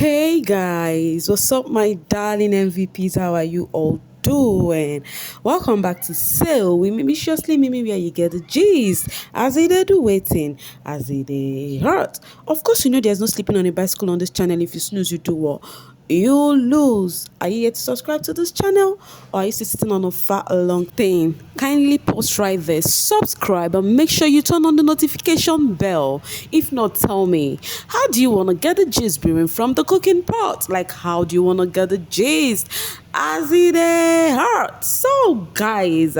Hey guys, what's up, my darling MVPs? How are you all doing? Welcome back to Sail with Mimi, where you get the gist. As they do waiting, as they hurt. Of course, you know there's no sleeping on a bicycle on this channel. If you snooze, you do what? You lose. Are you yet to subscribe to this channel, or are you still sitting on a fat long thing? Kindly post right there, subscribe, and make sure you turn on the notification bell. If not, tell me, how do you want to get the gist brewing from the cooking pot? Like, how do you want to get the gist as it hurts? So guys,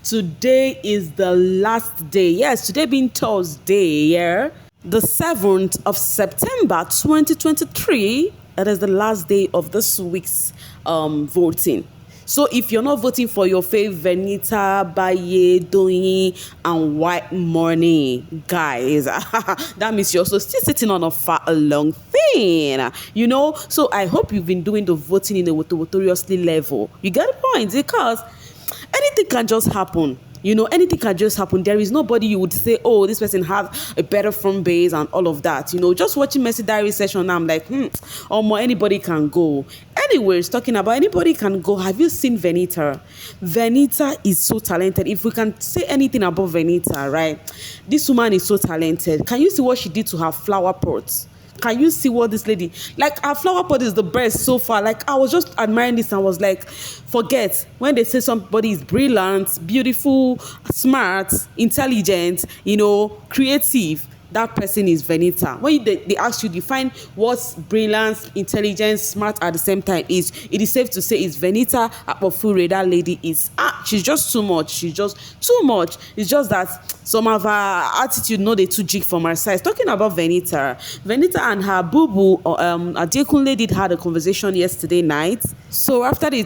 today is the last day. Yes, today being Thursday, yeah, the 7th of September 2023. That is the last day of this week's voting. So if you're not voting for your favorite Venita, Baye, Doyin, and White Money, guys, that means you're also still sitting on a far long thing, you know. So I hope you've been doing the voting in a notoriously level. You get the point, because anything can just happen. You know, anything can just happen. There is nobody you would say, oh, this person has a better front base and all of that. You know, just watching Messi Diary session, I'm like, anybody can go. Anyways, talking about anybody can go. Have you seen Venita? Venita is so talented. If we can say anything about Venita, right? This woman is so talented. Can you see what she did to her flower pots? Can you see what this lady, like, her flower pot is the best so far. Like, I was just admiring this and was like, forget when they say somebody is brilliant, beautiful, smart, intelligent, you know, creative. That person is Venita. When they ask you define what's brilliance, intelligence, smart at the same time, it is safe to say it's Venita Apofure. That lady is she's just too much. She's just too much. It's just that some of her attitude, no, they too jig for my size. Talking about Venita and her boo-boo, Adekunle did had a conversation yesterday night. So after the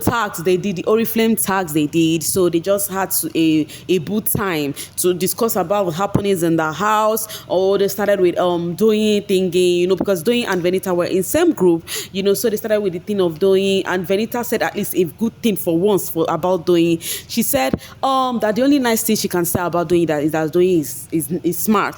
tags they did, the Oriflame tags they did, so they just had a boot time to discuss about what happenings in the house. Or they started with Doyin thingy, you know, because Doyin and Venita were in same group, you know, so they started with the thing of Doyin, and Venita said at least a good thing for once about Doyin. She said that the only nice thing she can say about Doyin is that Doyin is smart.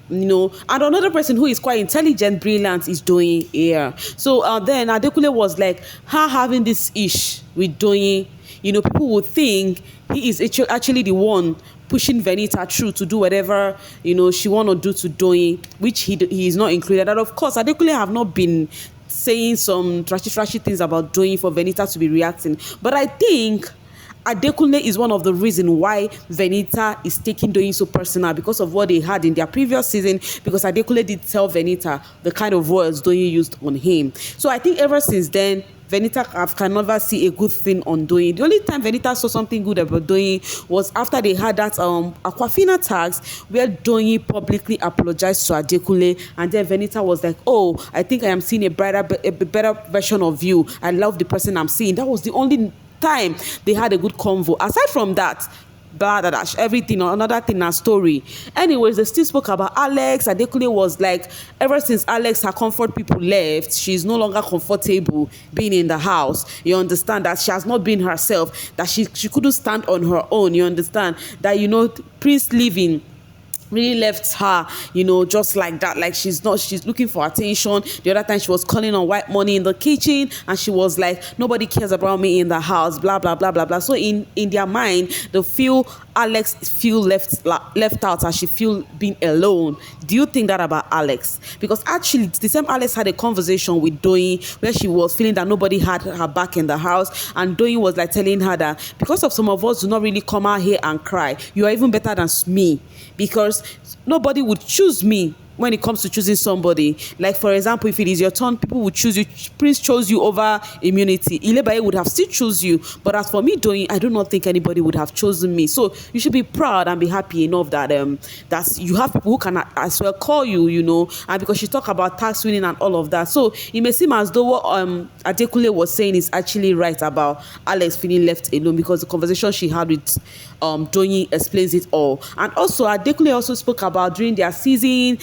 You know, and another person who is quite intelligent, brilliant, is Doyin here. So then Adekunle was like, her having this ish with Doyin, you know, people would think he is actually the one pushing Venita through to do whatever, you know, she want to do to Doyin, which he is not included. And of course, Adekunle have not been saying some trashy things about Doyin for Venita to be reacting. But I think Adekunle is one of the reasons why Venita is taking Doyin so personal, because of what they had in their previous season, because Adekunle did tell Venita the kind of words Doyin used on him. So I think ever since then, Venita can never see a good thing on Doyin. The only time Venita saw something good about Doyin was after they had that Aquafina tags, where Doyin publicly apologized to Adekunle, and then Venita was like, oh, I think I am seeing a better version of you. I love the person I'm seeing. That was the only time they had a good convo. Aside from that, everything or another thing, a story. Anyways, they still spoke about Alex. Adekunle was like, ever since Alex, her comfort people left, she's no longer comfortable being in the house. You understand that she has not been herself, that she couldn't stand on her own. You understand that, you know, Prince leaving really left her, you know, just like that. Like, she's looking for attention. The other time she was calling on White Money in the kitchen, and she was like, nobody cares about me in the house, blah blah blah blah blah. So in their mind, they feel Alex feel left out, and she feel being alone. Do you think that about Alex? Because actually the same Alex had a conversation with Doyin where she was feeling that nobody had her back in the house, and Doyin was like telling her that because of some of us do not really come out here and cry, you are even better than me, because nobody would choose me when it comes to choosing somebody. Like, for example, if it is your turn, people would choose you. Prince chose you over immunity. Baye would have still choose you. But as for me Doyin, I do not think anybody would have chosen me. So you should be proud and be happy enough that that you have people who can as well call you, you know. And because she talked about tax winning and all of that, so it may seem as though what Adekunle was saying is actually right about Alex feeling left alone, because the conversation she had with Doyin explains it all. And also Adekunle also spoke about during their season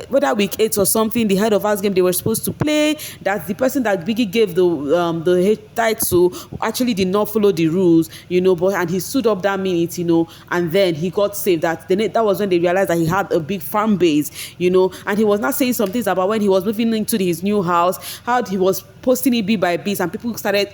whether week 8 or something, the head of house game they were supposed to play, that the person that Biggie gave the head title actually did not follow the rules, but and he stood up that minute, and then he got saved. That was when they realized that he had a big fan base, and he was not saying some things about when he was moving into his new house, how he was posting it bit by bit, and people started,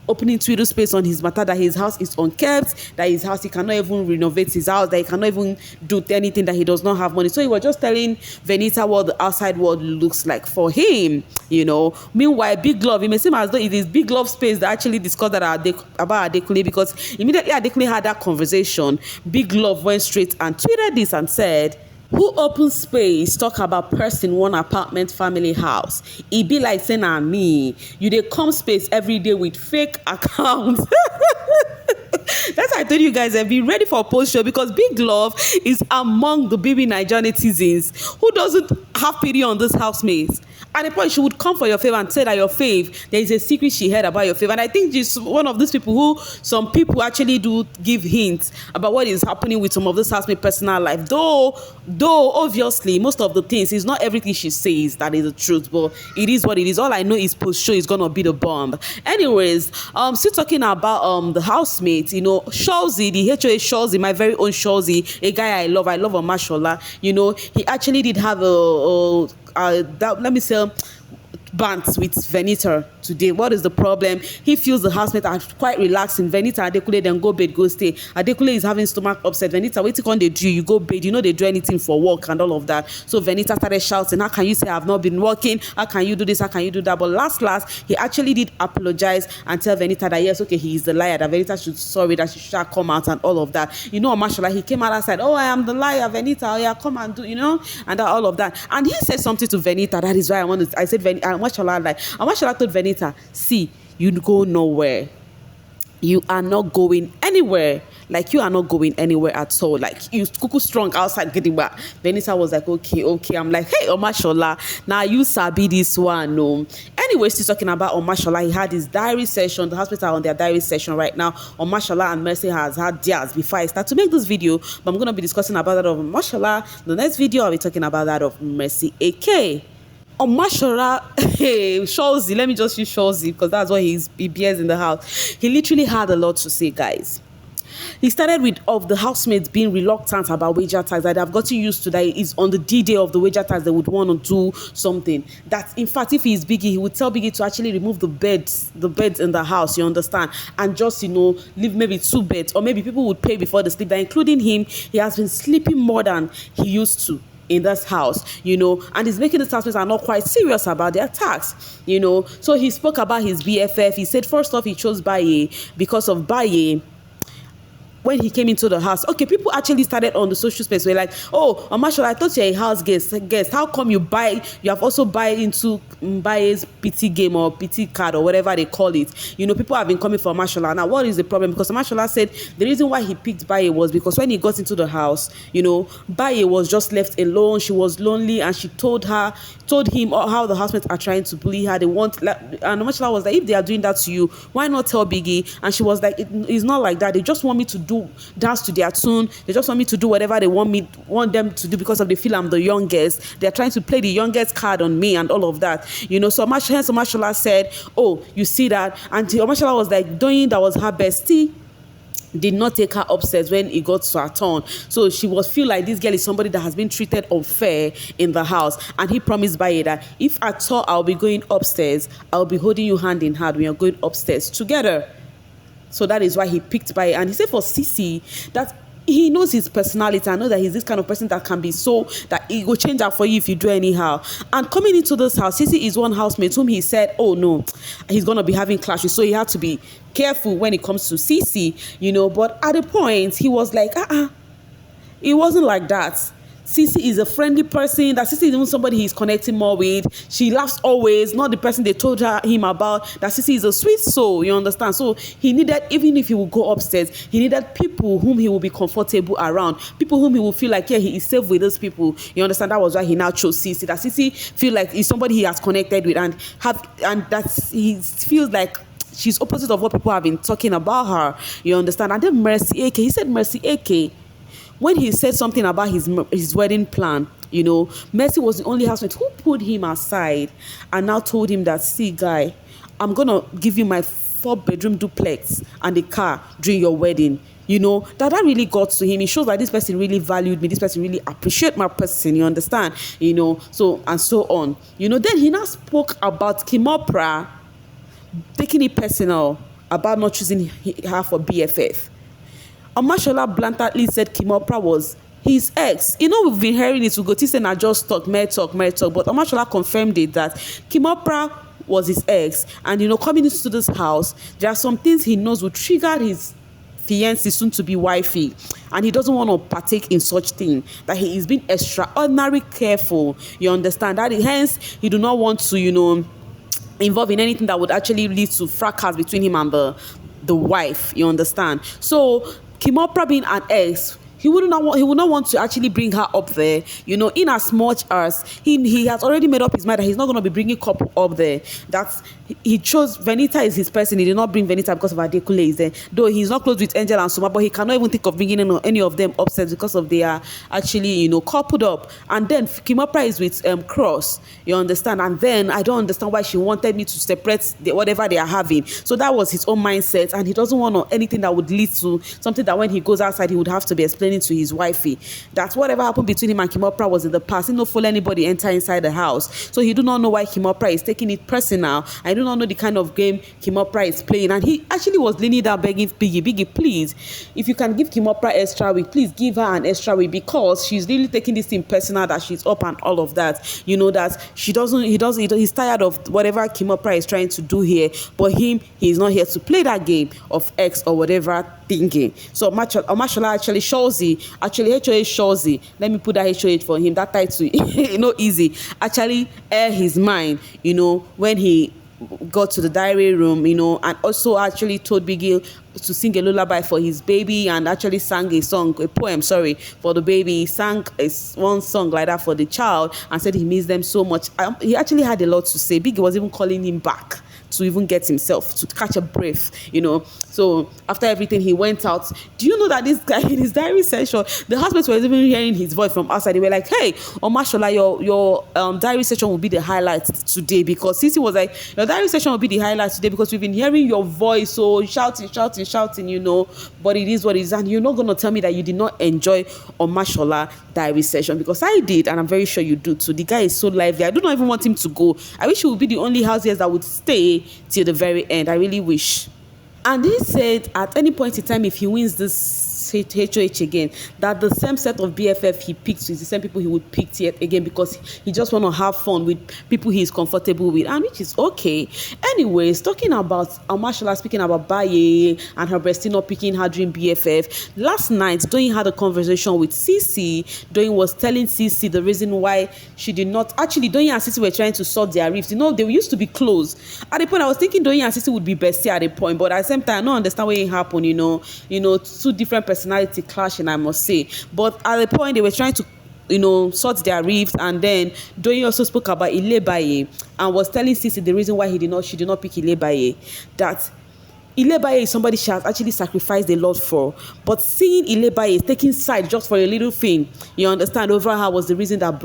opening Twitter space on his matter, that his house is unkept, that his house, he cannot even renovate his house, that he cannot even do anything, that he does not have money. So he was just telling Venita what the outside world looks like for him, Meanwhile, Big Love, it may seem as though it is Big Love space that actually discussed that about Adekunle, because immediately Adekunle had that conversation, Big Love went straight and tweeted this and said, "Who open space talk about person one apartment family house? E be like saying na me. You dey come space every day with fake accounts." That's why I told you guys, be ready for a post show, because Big Love is among the bbnaija netizens who doesn't have pity on this housemates. At the point, she would come for your fave and say that your fave, there is a secret she heard about your fave. And I think she's one of these people who some people actually do give hints about what is happening with some of this housemates' personal life. Though obviously most of the things, it's not everything she says that is the truth, but it is what it is. All I know is post show is gonna be the bomb. Anyways, still talking about the housemates, Sholzy, the HOA Sholzy, my very own Sholzy, a guy I love Omashola. He actually did have let me say, bants with Venita today. What is the problem? He feels the housemates are quite relaxing. Venita, Adekunle, then go bed, go stay. Adekunle is having stomach upset. Venita, waiting on they do, you go bed. They do anything for work and all of that. So Venita started shouting, "How can you say I've not been working? How can you do this? How can you do that?" But last, he actually did apologize and tell Venita that yes, okay, he is the liar, that Venita should sorry, that she should come out and all of that. Omashola, he came out and said, "Oh, I am the liar, Venita. Oh yeah, come and do, and that, all of that." And he said something to Venita. That is why I said, Omashola told Venita, "See, you go nowhere. You are not going anywhere. Like, you are not going anywhere at all. Like, you cuckoo strong outside getting back." Venita was like, okay. I'm like, hey, Omashola, now you sabi this one, no. Anyway, still talking about Omashola, he had his diary session. The hospital on their diary session right now. Omashola and Mercy has had theirs before I start to make this video. But I'm going to be discussing about that of Omashola. The next video, I'll be talking about that of Mercy, AK. Omashola, hey, Sholzy, let me just use Sholzy because that's what he bears in the house. He literally had a lot to say, guys. He started with the housemates being reluctant about wager tax, that I've gotten used to, that is on the D-Day of the wager tax they would want to do something. That in fact, if he is Biggie, he would tell Biggie to actually remove the beds in the house, you understand, and just leave maybe 2 beds, or maybe people would pay before they sleep. That including him, he has been sleeping more than he used to in this house, and he's making the housemates are not quite serious about their tax, So he spoke about his BFF. He said first off he chose Baye because of Baye. When he came into the house, okay, people actually started on the social space. We're like, "Oh, Omashola, I thought you're a house guest. How come you have also buy into Baye's PT game or PT card or whatever they call it?" People have been coming for Omashola. Now, what is the problem? Because Omashola said the reason why he picked Baye was because when he got into the house, Baye was just left alone. She was lonely, and she told him how the housemates are trying to bully her. And Omashola was like, "If they are doing that to you, why not tell Biggie?" And she was like, "It's not like that. They just want me to dance to their tune. They just want me to do whatever they want them to do because they feel I'm the youngest. They're trying to play the youngest card on me and all of that." So Omashola said, "Oh, you see that?" And Omashola was like, Doyin, that was her bestie, did not take her upstairs when it got to her turn. So she feel like this girl is somebody that has been treated unfair in the house. And he promised Baye that if at all I'll be going upstairs, I'll be holding you hand in hand when you're going upstairs together. So that is why he picked Baye. And he said for Sisi that he knows his personality. I know that he's this kind of person that can be so that he will change up for you if you do anyhow. And coming into this house, Sisi is one housemate whom he said, "Oh no, he's gonna be having clashes." So he had to be careful when it comes to Sisi, But at the point, he was like, it wasn't like that. Sisi is a friendly person. That Sisi is even somebody he's connecting more with. She laughs always, not the person they told him about. That Sisi is a sweet soul, you understand? So he needed, even if he would go upstairs, he needed people whom he will be comfortable around, people whom he will feel like, yeah, he is safe with those people. You understand? That was why he now chose Sisi. That Sisi feel like he's somebody he has connected with, and that he feels like she's opposite of what people have been talking about her. You understand? And then Mercy AK, he said Mercy AK, when he said something about his wedding plan, Mercy was the only housemate who pulled him aside and now told him that, see, guy, I'm gonna give you my 4-bedroom duplex and a car during your wedding. That really got to him. It shows that this person really valued me. This person really appreciate my person. You understand? So and so on. Then he now spoke about Kimopra taking it personal about not choosing her for BFF. Omashola bluntly said Kimopra was his ex. We've been hearing it. We go to say na just talk, mere talk. But Omashola confirmed it that Kimopra was his ex. And, coming into this house, there are some things he knows will trigger his fiancé, soon to be wifey, and he doesn't want to partake in such thing, that he is being extraordinarily careful. You understand that? Hence, he do not want to, involve in anything that would actually lead to fracas between him and the wife. You understand? So Kimopra being an ex, he would not want to actually bring her up there, in as much as he has already made up his mind that he's not going to be bringing couple up there. That he chose Venita is his person. He did not bring Venita because of Adekule is there. Though he's not close with Angel and Soma, but he cannot even think of bringing any of them upstairs because of they are actually, coupled up. And then Kimopra is with Cross, you understand? And then I don't understand why she wanted me to separate whatever they are having. So that was his own mindset, and he doesn't want anything that would lead to something that when he goes outside, he would have to be explaining to his wifey. That whatever happened between him and Kimopra was in the past. He don't follow anybody enter inside the house. So he do not know why Kimopra is taking it personal. I do not know the kind of game Kimopra is playing. And he actually was leaning down begging Biggie, please, if you can give Kimopra extra week, please give her an extra week, because she's really taking this thing personal, that she's up and all of that. That he's tired of whatever Kimopra is trying to do here. But he's not here to play that game of X or whatever thinking. So Omashola actually HOH Sholzy, let me put that HOH for him, that title, easy, actually air his mind, when he got to the diary room, and also actually told Biggie to sing a lullaby for his baby, and actually sang a poem for the baby. He sang one song like that for the child and said he missed them so much. He actually had a lot to say. Biggie was even calling him back to even get himself to catch a breath, So after everything, he went out. Do you know that this guy in his diary session, the housemates were even hearing his voice from outside. They were like, "Hey, Omashola, your diary session will be the highlight today," because Sisi was like, "Your diary session will be the highlight today because we've been hearing your voice, so shouting, But it is what it is, and you're not gonna tell me that you did not enjoy Omashola diary session, because I did, and I'm very sure you do too. The guy is so lively. I do not even want him to go. I wish he would be the only house that would stay till the very end. I really wish." And he said at any point in time, if he wins this HOH again, that the same set of BFF he picked is the same people he would pick yet again, because he just want to have fun with people he is comfortable with, and which is okay. Anyways, talking about Omashola speaking about Baye and her bestie not picking her dream BFF. Last night, Doyin had a conversation with Sisi. Doyin was telling Sisi the reason why she did not. Actually, Doyin and Sisi were trying to sort their rifts. They used to be close. At the point, I was thinking Doyin and Sisi would be bestie at the point, but at the same time, I don't understand what happened. Two different personality clashing, I must say. But at the point, they were trying to sort their rifts, and then Doyin also spoke about Baye and was telling Sisi the reason why she did not pick Baye, that Baye is somebody she has actually sacrificed a lot for. But seeing Baye taking side just for a little thing, you understand, over her was the reason that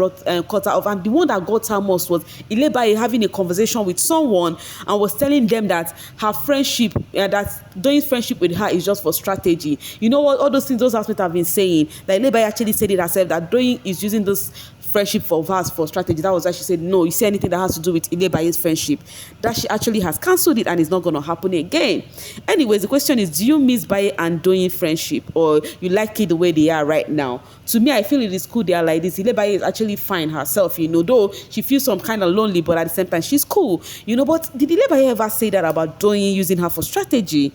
cut her off. And the one that got her most was Baye having a conversation with someone and was telling them that her friendship, that Doyin's friendship with her is just for strategy. You know what? All those things those aspects have been saying. That Baye actually said it herself, that Doyin is using this friendship for us for strategy. That was why she said, no, you see anything that has to do with Baye's friendship, that she actually has cancelled it and it's not going to happen again. Anyways, the question is, do you miss Baye and Doyin friendship, or you like it the way they are right now? To me, I feel it is cool they are like this. Baye is actually fine herself, though she feels some kind of lonely, but at the same time, she's cool, But did Baye ever say that about Doyin using her for strategy?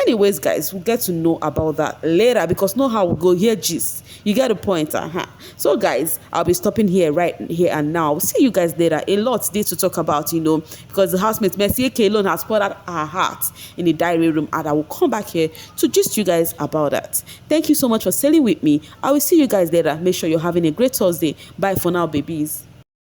Anyways, guys, we'll get to know about that later, because know how we go here, gist. You get a point, So, guys, I'll be stopping here right here and now. See you guys later. A lot there to talk about, because the housemate Mercy AK alone has poured out her heart in the diary room, and I will come back here to gist you guys about that. Thank you so much for sailing with me. I will see you guys later. Make sure you're having a great Thursday. Bye for now, babies.